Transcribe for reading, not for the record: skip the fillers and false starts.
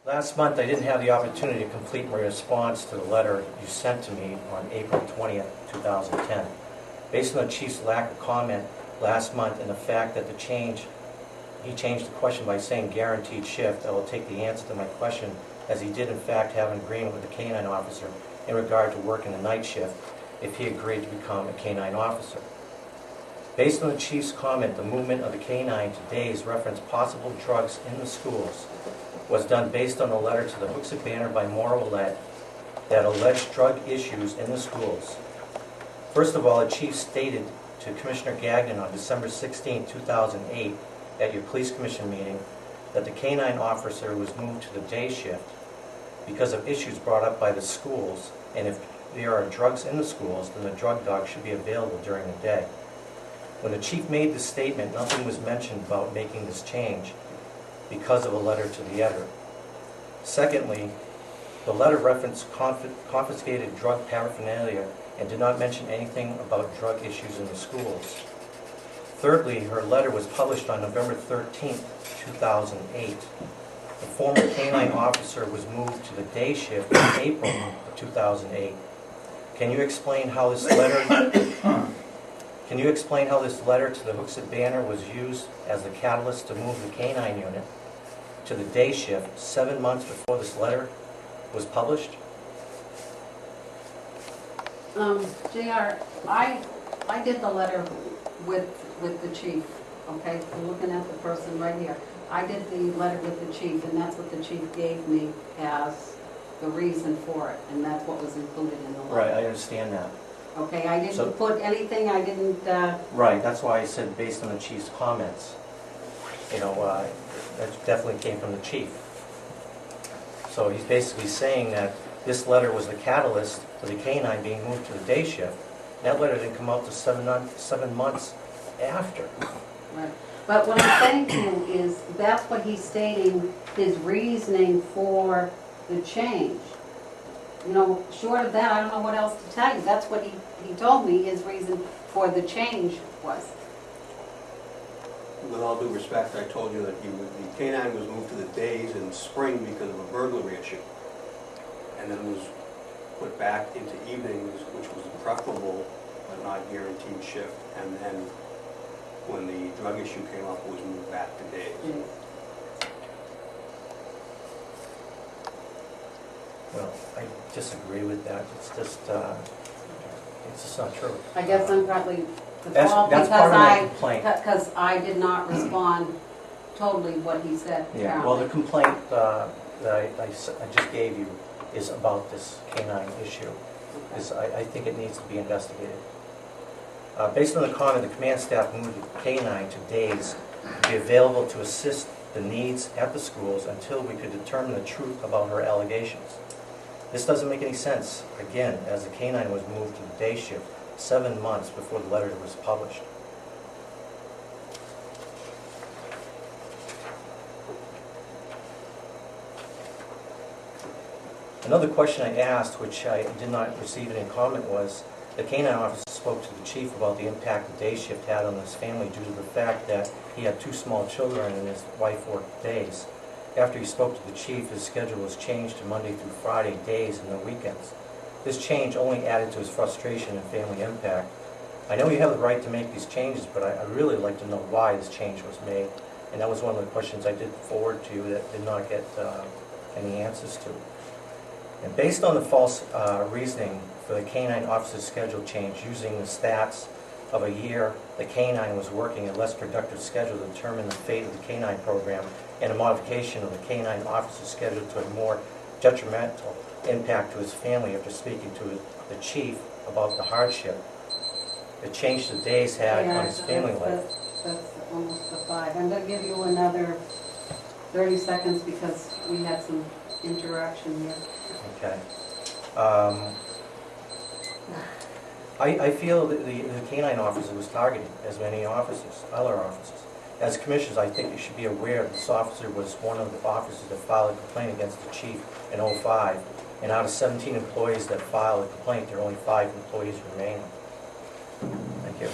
Last month, I didn't have the opportunity to complete my response to the letter you sent to me on April 20th, 2010. Based on the Chief's lack of comment last month and the fact that he changed the question by saying guaranteed shift, I will take the answer to my question as he did in fact have an agreement with the K-9 officer in regard to working the night shift if he agreed to become a K-9 officer. Based on the Chief's comment, the movement of the K-9 to days referenced possible drugs in the schools was done based on a letter to the Hooksett Banner by Maura Willett that alleged drug issues in the schools. First of all, the Chief stated to Commissioner Gagnon on December 16, 2008 at your police commission meeting that the K-9 officer was moved to the day shift because of issues brought up by the schools, and if there are drugs in the schools, then the drug dog should be available during the day. When the Chief made this statement, nothing was mentioned about making this change because of a letter to the editor. Secondly, the letter referenced confiscated drug paraphernalia and did not mention anything about drug issues in the schools. Thirdly, her letter was published on November 13, 2008. The former K-9 officer was moved to the day shift in April of 2008. Can you explain how this letter to the Hooksett Banner was used as the catalyst to move the K-9 unit to the day shift 7 months before this letter was published? JR, I did the letter with the chief, okay? I'm looking at the person right here. I did the letter with the chief, and that's what the chief gave me as the reason for it, and that's what was included in the letter. Right, I understand that. Okay, I didn't put anything, I didn't... Right, that's why I said based on the Chief's comments. You know, that definitely came from the Chief. So he's basically saying that this letter was the catalyst for the K-9 being moved to the day shift. That letter didn't come out to 7 months after. Right. But what I'm saying to you is that's what he's stating, his reasoning for the change. You know, short of that, I don't know what else to tell you. That's what he told me his reason for the change was. With all due respect, I told you that the K-9 was moved to the days in spring because of a burglary issue. And then was put back into evenings, which was a preferable but not guaranteed shift. And then when the drug issue came up, it was moved back to days. Yes. Well, I disagree with that. It's just not true. I guess I'm probably the That's fault part of my complaint. because I did not respond totally what he said. Yeah, well, the complaint that I just gave you is about this K-9 issue. I think it needs to be investigated. Based on the comment, the command staff moved the K-9 to days to be available to assist the needs at the schools until we could determine the truth about her allegations. This doesn't make any sense, again, as the K-9 was moved to the day shift 7 months before the letter was published. Another question I asked, which I did not receive any comment, was the K-9 officer spoke to the chief about the impact the day shift had on his family due to the fact that he had 2 small children and his wife worked days. After he spoke to the chief, his schedule was changed to Monday through Friday days and no weekends. This change only added to his frustration and family impact. I know you have the right to make these changes, but I'd really like to know why this change was made. And that was one of the questions I did forward to you that did not get any answers to. And based on the false reasoning for the K-9 officer's schedule change, using the stats of a year the K-9 was working a less productive schedule to determine the fate of the K-9 program, and a modification of the K-9 officer's schedule to a more detrimental impact to his family after speaking to the chief about the hardship the change the days had on his family life. That's almost the 5. I'm going to give you another 30 seconds because we had some interaction here. Okay. I feel that the K-9 officer was targeted, as many officers, other officers. As commissioners, I think you should be aware this officer was one of the officers that filed a complaint against the chief in 2005. And out of 17 employees that filed a complaint, there are only 5 employees remaining. Thank you.